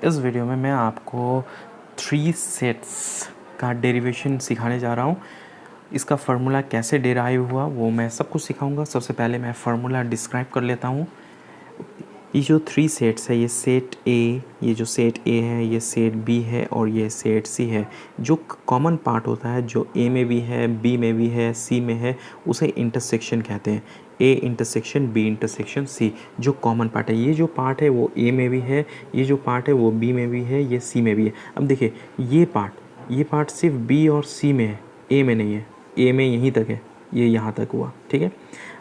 इस वीडियो में मैं आपको 3 सेट्स का डेरिवेशन सिखाने जा रहा हूँ। इसका फार्मूला कैसे डेराइव हुआ वो मैं सब कुछ सिखाऊंगा। सबसे पहले मैं फार्मूला डिस्क्राइब कर लेता हूँ। ये जो 3 सेट्स है, ये सेट ए, ये जो सेट ए है, ये सेट बी है और ये सेट सी है। जो कॉमन पार्ट होता है, जो ए में भी है, बी में भी है, सी में है, उसे इंटरसेक्शन कहते हैं। A intersection B intersection C जो कॉमन पार्ट है। ये जो पार्ट है वो ए में भी है, ये जो पार्ट है वो बी में भी है, ये सी में भी है। अब देखिए ये पार्ट सिर्फ बी और सी में है, ए में नहीं है। ए में यहीं तक है, ये यहाँ तक हुआ, ठीक है।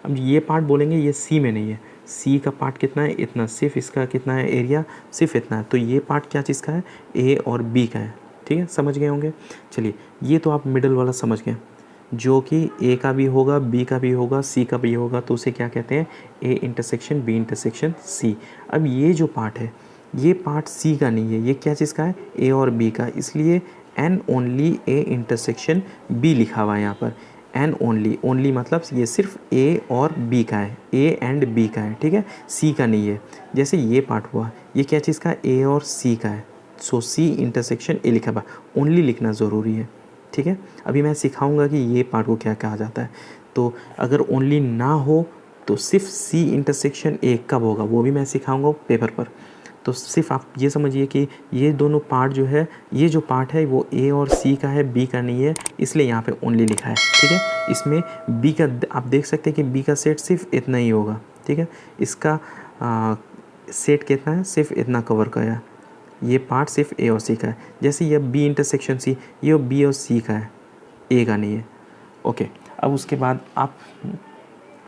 अब ये पार्ट बोलेंगे ये सी में नहीं है। सी का पार्ट कितना है? इतना। सिर्फ इसका कितना है एरिया? सिर्फ इतना है। तो ये पार्ट क्या चीज़ का है? ए और बी का है, ठीक है। समझ गए होंगे। चलिए, ये तो आप मिडल वाला समझ गए, जो कि ए का भी होगा, बी का भी होगा, सी का भी होगा, तो उसे क्या कहते हैं? A intersection B intersection C. अब ये जो पार्ट है, ये पार्ट सी का नहीं है, ये क्या चीज़ का है? ए और बी का। इसलिए N only A intersection B लिखा हुआ है यहाँ पर। एन ओनली मतलब ये सिर्फ ए और बी का है, ए एंड बी का है, ठीक है। सी का नहीं है। जैसे ये पार्ट हुआ, ये क्या चीज़ का? ए और सी का है। सो सी इंटरसेक्शन ए लिखा हुआ, ओनली लिखना ज़रूरी है, ठीक है। अभी मैं सिखाऊंगा कि ये पार्ट को क्या कहा जाता है। तो अगर ओनली ना हो तो सिर्फ सी इंटरसेक्शन ए कब होगा वो भी मैं सिखाऊंगा पेपर पर। तो सिर्फ आप ये समझिए कि ये दोनों पार्ट जो है, ये जो पार्ट है वो ए और सी का है, बी का नहीं है, इसलिए यहाँ पे ओनली लिखा है, ठीक है। इसमें बी का आप देख सकते हैं कि बी का सेट सिर्फ इतना ही होगा, ठीक है। इसका सेट कितना है? सिर्फ इतना कवर किया। ये पार्ट सिर्फ ए और सी का है। जैसे ये बी इंटरसेक्शन सी, ये बी और सी का है, ए का नहीं है, ओके। अब उसके बाद आप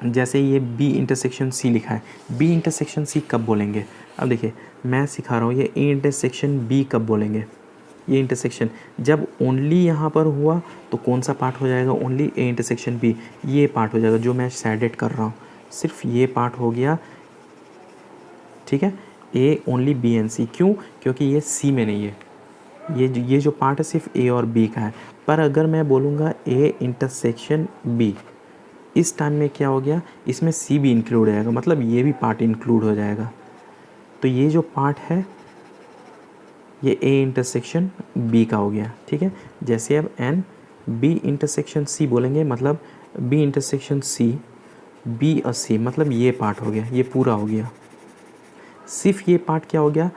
जैसे ये बी इंटरसेक्शन सी लिखा है, बी इंटरसेक्शन सी कब बोलेंगे? अब देखिए मैं सिखा रहा हूँ, ये ए इंटरसेक्शन बी कब बोलेंगे? ये इंटरसेक्शन जब ओनली यहाँ पर हुआ तो कौन सा पार्ट हो जाएगा? ओनली ए इंटरसेक्शन बी, ये पार्ट हो जाएगा जो मैं शेडेड कर रहा हूँ। सिर्फ ये पार्ट हो गया, ठीक है। ए ओनली बी एंड सी, क्यों? क्योंकि ये सी में नहीं है। ये जो पार्ट है सिर्फ ए और बी का है। पर अगर मैं बोलूँगा ए इंटरसेक्शन बी, इस टाइम में क्या हो गया? इसमें सी भी इंक्लूड हो जाएगा, मतलब ये भी पार्ट इंक्लूड हो जाएगा। तो ये जो पार्ट है ये ए इंटरसेक्शन बी का हो गया, ठीक है। जैसे अब एन बी इंटरसेक्शन सी बोलेंगे, मतलब बी इंटरसेक्शन सी, बी और सी, मतलब ये पार्ट हो गया, ये पूरा हो गया। सिर्फ ये पार्ट क्या हो गया?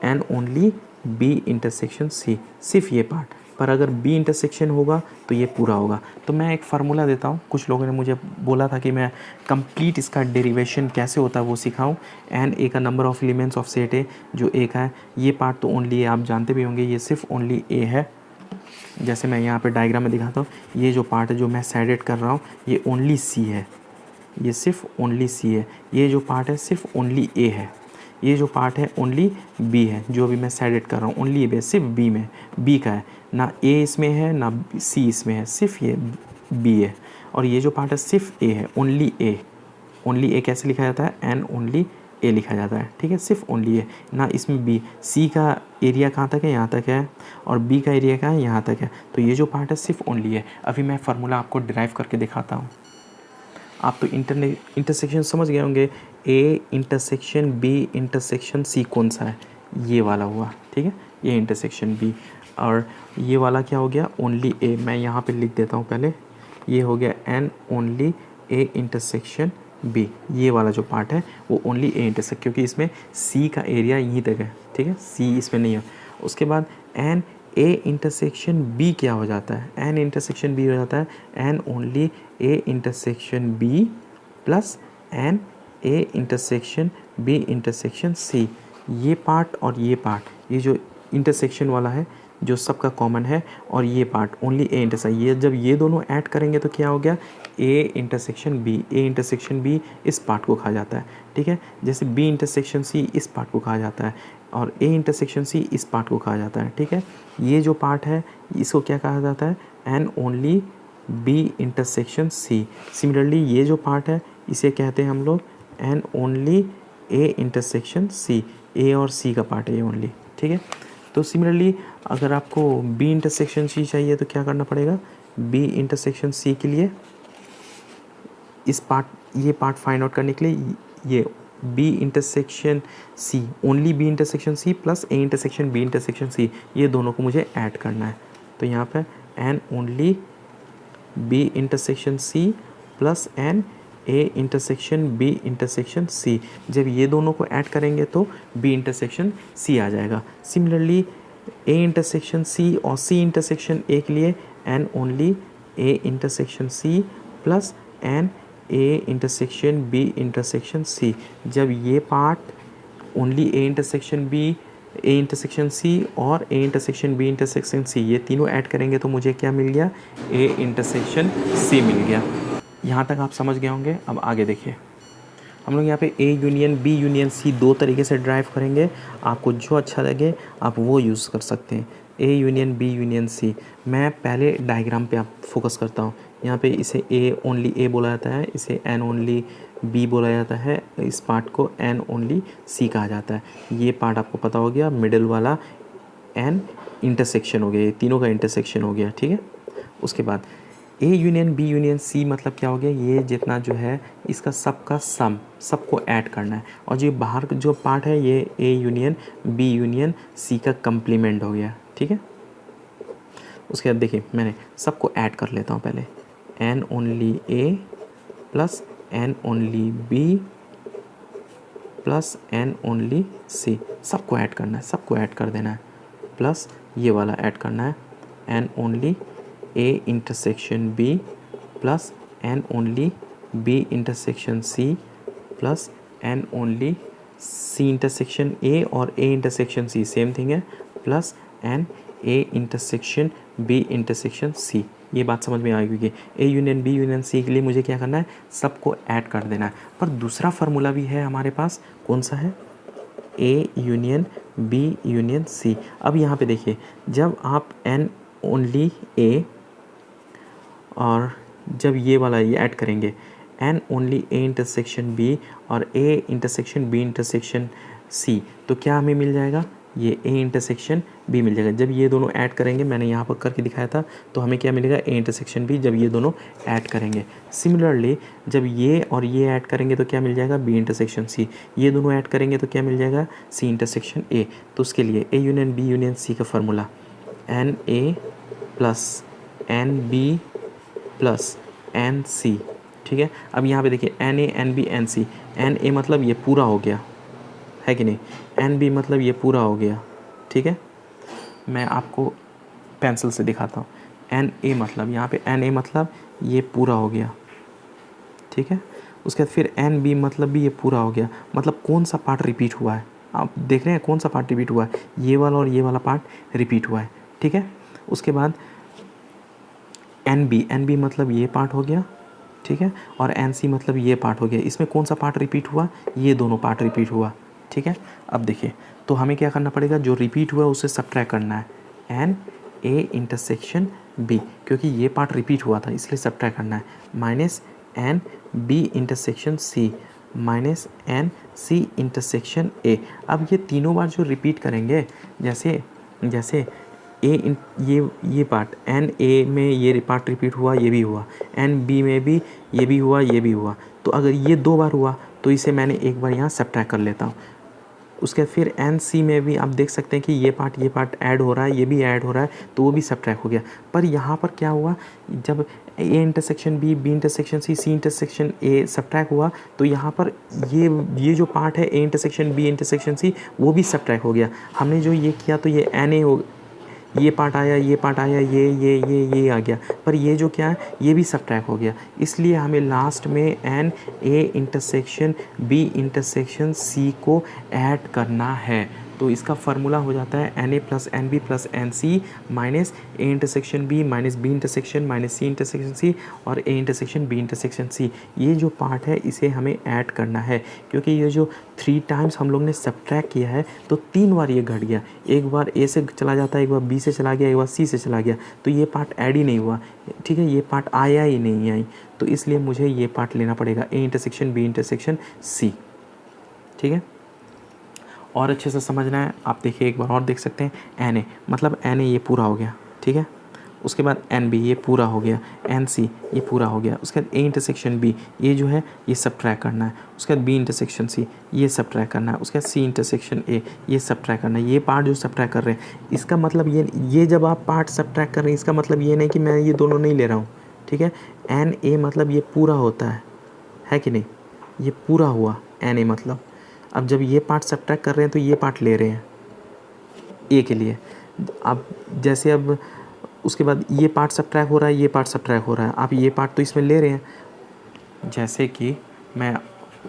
N only B intersection C, सिर्फ ये पार्ट। पर अगर बी इंटरसेक्शन होगा तो ये पूरा होगा। तो मैं एक फार्मूला देता हूँ। कुछ लोगों ने मुझे बोला था कि मैं कंप्लीट इसका डेरिवेशन कैसे होता है वो सिखाऊं। एन ए का number of elements of set ए, जो ए का है, ये पार्ट तो ओनली ए, आप जानते भी होंगे, ये सिर्फ ओनली ए है। जैसे मैं यहाँ पे डायग्राम में दिखाता हूँ, ये जो पार्ट है जो मैं सेडेड कर रहा हूँ, ये ओनली सी है, ये सिर्फ ओनली सी है। ये जो पार्ट है सिर्फ ओनली ए है। ये जो पार्ट है ओनली बी है, जो अभी मैं सेडेड कर रहा हूँ, ओनली बी, सिर्फ बी में, बी का है। ना ए इसमें है ना सी इसमें है, सिर्फ ये बी है। और ये जो पार्ट है सिर्फ ए है, ओनली ए। ओनली ए कैसे लिखा जाता है? एन ओनली ए लिखा जाता है, ठीक है। सिर्फ ओनली ए, ना इसमें बी। सी का एरिया कहाँ तक है? यहाँ तक है। और बी का एरिया कहाँ है? यहाँ तक है। तो ये जो पार्ट है सिर्फ ओनली है। अभी मैं फार्मूला आपको डिराइव करके दिखाता हूँ। आप तो इंटरसेक्शन समझ गए होंगे। A intersection B intersection C कौन सा है? ये वाला हुआ, ठीक है। ये इंटरसेक्शन बी, और ये वाला क्या हो गया? ओनली ए। मैं यहाँ पे लिख देता हूँ पहले। ये हो गया N only A intersection B. ये वाला जो पार्ट है वो ओनली ए इंटरसेक्ट, क्योंकि इसमें सी का एरिया यहीं तक है, ठीक है। सी इसमें नहीं है। उसके बाद एन ए इंटरसेक्शन बी क्या हो जाता है? एन इंटरसेक्शन बी हो जाता है N only A intersection B plus N A intersection B intersection C. ये पार्ट और ये पार्ट, ये जो इंटरसेक्शन वाला है जो सबका कॉमन है, और ये पार्ट ओनली ए इंटरसेक्शन, ये जब ये दोनों ऐड करेंगे तो क्या हो गया? A intersection B. A intersection B इस पार्ट को कहा जाता है, ठीक है। जैसे बी इंटरसेक्शन सी इस पार्ट को कहा जाता है, और ए इंटरसेक्शन सी इस पार्ट को कहा जाता है, ठीक है। ये जो पार्ट है इसको क्या कहा जाता है? N only B intersection C. Similarly ये जो पार्ट है इसे कहते हैं हम लोग n only A intersection C. A और सी का पार्ट है ये ओनली, ठीक है। तो सिमिलरली अगर आपको बी इंटरसेक्शन सी चाहिए तो क्या करना पड़ेगा? बी इंटरसेक्शन सी के लिए इस पार्ट, ये पार्ट फाइंड आउट करने के लिए ये B intersection C, only B intersection C plus A intersection B intersection C, ये दोनों को मुझे ऐड करना है। तो यहाँ पे N only B intersection C plus N A intersection B intersection C, जब ये दोनों को ऐड करेंगे तो बी इंटरसेक्शन सी आ जाएगा। सिमिलरली ए इंटरसेक्शन सी और सी इंटरसेक्शन ए के लिए n only A intersection C plus N A intersection B intersection C, जब ये part only A intersection B A intersection C और A intersection B intersection C ये तीनों add करेंगे तो मुझे क्या मिल गया, ए इंटरसेक्शन सी मिल गया। यहाँ तक आप समझ गए होंगे। अब आगे देखिए, हम लोग यहाँ पे A union B union C दो तरीके से ड्राइव करेंगे, आपको जो अच्छा लगे आप वो यूज़ कर सकते हैं। A union B union C, मैं पहले डायग्राम पे आप फोकस करता हूँ। यहाँ पे इसे ए ओनली ए बोला जाता है, इसे एन ओनली बी बोला जाता है, इस पार्ट को एन ओनली सी कहा जाता है। ये पार्ट आपको पता हो गया, मिडिल वाला एन इंटरसेक्शन हो गया, ये तीनों का इंटरसेक्शन हो गया, ठीक है। उसके बाद A union B union C मतलब क्या हो गया, ये जितना जो है इसका सबका सम, सबको ऐड करना है, और जो बाहर जो पार्ट है ये A union B union C का कम्प्लीमेंट हो गया, ठीक है। उसके बाद देखिए मैंने सबको ऐड कर लेता हूँ पहले, n only A plus n only B plus n only C, सबको ऐड करना है, सबको ऐड कर देना है, प्लस ये वाला ऐड करना है N only A intersection B plus n only B intersection C plus n only C intersection A और A intersection C same thing है, plus N A intersection B intersection C. ये बात समझ में आ गई कि A union B union C के लिए मुझे क्या करना है, सबको ऐड कर देना है। पर दूसरा फार्मूला भी है हमारे पास, कौन सा है, A union B union C. अब यहाँ पे देखिए, जब आप एन ओनली ए और जब ये वाला ये ऐड करेंगे n only A intersection B और A intersection B intersection C, तो क्या हमें मिल जाएगा, ये ए इंटरसेक्शन बी मिल जाएगा। जब ये दोनों ऐड करेंगे, मैंने यहाँ पर करके दिखाया था, तो हमें क्या मिलेगा, ए इंटरसेक्शन बी, जब ये दोनों ऐड करेंगे। सिमिलरली जब ये और ये ऐड करेंगे तो क्या मिल जाएगा, बी इंटरसेक्शन सी, ये दोनों ऐड करेंगे तो क्या मिल जाएगा, सी इंटरसेक्शन ए। तो उसके लिए A union B union C का formula n A plus n B plus n C, ठीक है। अब यहाँ पे देखिए n A n B n C, n A मतलब ये पूरा हो गया है कि नहीं, एन बी मतलब ये पूरा हो गया, ठीक है। मैं आपको पेंसिल से दिखाता हूँ, एन ए मतलब यहाँ पे एन ए मतलब ये पूरा हो गया, ठीक है। उसके बाद फिर एन बी मतलब भी ये पूरा हो गया, मतलब कौन सा पार्ट रिपीट हुआ है, आप देख रहे हैं कौन सा पार्ट रिपीट हुआ है, ये वाला और ये वाला पार्ट रिपीट हुआ है, ठीक है। उसके बाद एन बी मतलब ये पार्ट हो गया, ठीक है, और एन सी मतलब ये पार्ट हो गया। इसमें कौन सा पार्ट रिपीट हुआ, ये दोनों पार्ट रिपीट हुआ, ठीक है। अब देखिए, तो हमें क्या करना पड़ेगा, जो रिपीट हुआ उसे सब्ट्रैक्ट करना है, एन ए इंटरसेक्शन बी, क्योंकि ये पार्ट रिपीट हुआ था इसलिए सब्ट्रैक्ट करना है, minus n B intersection C minus n C intersection A. अब ये तीनों बार जो रिपीट करेंगे, जैसे जैसे ये पार्ट एन ए में ये पार्ट रिपीट हुआ, ये भी हुआ, एन बी में भी ये भी हुआ, ये भी हुआ, तो अगर ये दो बार हुआ तो इसे मैंने एक बार यहाँ सब्ट्रैक्ट कर लेता हूँ। उसके बाद फिर एन सी में भी आप देख सकते हैं कि ये पार्ट ऐड हो रहा है, ये भी ऐड हो रहा है, तो वो भी सब्ट्रैक्ट हो गया। पर यहाँ पर क्या हुआ, जब A intersection B B intersection C C intersection A subtract हुआ, तो यहाँ पर ये जो पार्ट है A intersection B intersection C वो भी सब्ट्रैक्ट हो गया। हमने जो ये किया तो ये एन ए हो, ये पार्ट आया, ये पार्ट आया, ये आ गया, पर ये जो क्या है ये भी सब्ट्रैक्ट हो गया। इसलिए हमें लास्ट में n A intersection B intersection C को ऐड करना है। तो इसका फार्मूला हो जाता है n A plus n B plus n C minus A intersection B minus B intersection minus C intersection C और A intersection B intersection C. ये जो पार्ट है इसे हमें ऐड करना है, क्योंकि ये जो 3 टाइम्स हम लोग ने सब्ट्रैक्ट किया है तो 3 बार ये घट गया, एक बार ए से चला जाता है, एक बार बी से चला गया, एक बार सी से चला गया, तो ये पार्ट ऐड ही नहीं हुआ, ठीक है, ये पार्ट आया ही नहीं आई, तो इसलिए मुझे ये पार्ट लेना पड़ेगा, A intersection B intersection C, ठीक है। और अच्छे से समझना है, आप देखिए एक बार और देख सकते हैं, एन ए मतलब एन ए ये पूरा हो गया, ठीक है। उसके बाद एन बी ये पूरा हो गया, एन सी ये पूरा हो गया, उसके बाद ए इंटरसेक्शन बी ये जो है ये सब्ट्रैक्ट करना है, उसके बाद बी इंटरसेक्शन सी ये सब्ट्रैक्ट करना है, उसके बाद सी इंटरसेक्शन ए ये सब्ट्रैक्ट करना है। ये पार्ट जो सब्ट्रैक्ट कर रहे हैं इसका मतलब ये जब आप पार्ट सब्ट्रैक्ट कर रहे हैं इसका मतलब ये नहीं कि मैं ये दोनों नहीं ले रहा हूँ, ठीक है। एन ए मतलब ये पूरा होता है कि नहीं, ये पूरा हुआ एन ए मतलब। अब जब ये पार्ट सब्ट्रैक्ट कर रहे हैं तो ये पार्ट ले रहे हैं ए के लिए। अब जैसे अब उसके बाद ये पार्ट सब्ट्रैक्ट हो रहा है, ये पार्ट सब्ट्रैक्ट हो रहा है, आप ये पार्ट तो इसमें ले रहे हैं। जैसे कि मैं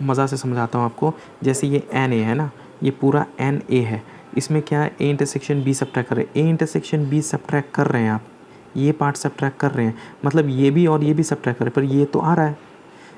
मज़ा से समझाता हूँ आपको, जैसे ये एन ए है ना, ये पूरा एन ए है, इसमें क्या है ए इंटरसेक्शन बी सब्ट्रैक्ट कर रहे हैं, ए इंटरसेक्शन बी सब्ट्रैक्ट कर रहे हैं आप, ये पार्ट सब्ट्रैक्ट कर रहे हैं, मतलब ये भी और ये भी सब्ट्रैक्ट कर रहे हैं, पर ये तो आ रहा है।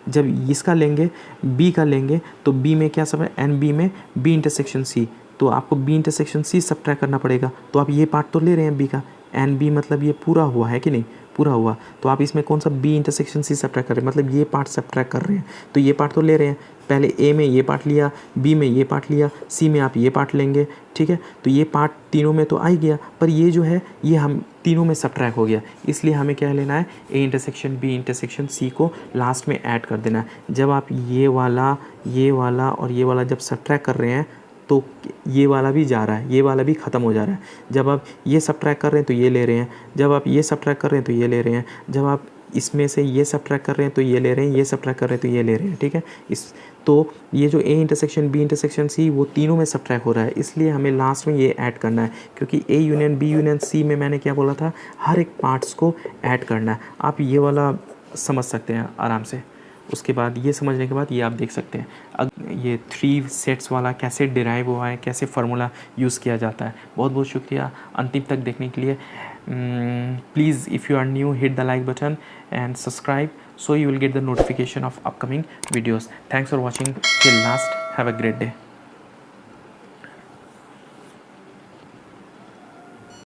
जब इसका लेंगे बी का लेंगे तो बी में क्या सब है, एन बी में बी इंटरसेक्शन सी, तो आपको बी इंटरसेक्शन सी सब्ट्रैक्ट करना पड़ेगा। तो आप ये पार्ट तो ले रहे हैं बी का, एन बी मतलब ये पूरा हुआ है कि नहीं, पूरा हुआ। तो आप इसमें कौन सा बी इंटरसेक्शन सी सब्ट्रैक्ट कर रहे हैं, मतलब ये पार्ट सब्ट्रैक्ट कर रहे हैं, तो ये पार्ट तो ले रहे हैं। पहले ए में ये पार्ट लिया, बी में ये पार्ट लिया, सी में आप ये पार्ट लेंगे, ठीक है। तो ये पार्ट तीनों में तो आ ही गया, पर ये जो है ये हम तीनों में सब्ट्रैक्ट हो गया, इसलिए हमें क्या लेना है, A intersection B intersection C को लास्ट में ऐड कर देना है। जब आप ये वाला और ये वाला जब सब्ट्रैक्ट कर रहे हैं तो ये वाला भी जा रहा है, ये वाला भी ख़त्म हो जा रहा है। जब आप ये सब्ट्रैक्ट कर रहे हैं तो ये ले रहे हैं, जब आप ये सब्ट्रैक्ट कर रहे हैं तो ये ले रहे हैं, जब आप इसमें से ये सब्ट्रैक्ट कर रहे हैं तो ये ले रहे हैं, ये सब्ट्रैक्ट कर रहे हैं तो ये ले रहे हैं, ठीक है। तो ये जो A intersection B intersection C वो तीनों में सब्ट्रैक्ट हो रहा है, इसलिए हमें लास्ट में ये ऐड करना है, क्योंकि A union B union C में मैंने क्या बोला था, हर एक पार्ट्स को ऐड करना है। आप ये वाला समझ सकते हैं आराम से। उसके बाद ये समझने के बाद ये आप देख सकते हैं अब ये 3 सेट्स वाला कैसे डिराइव हुआ है, कैसे फार्मूला यूज़ किया जाता है। बहुत बहुत शुक्रिया अंतिम तक देखने के लिए। Please if you are new hit the like button and subscribe so you will get the notification of upcoming videos. Thanks for watching till last. Have a great day.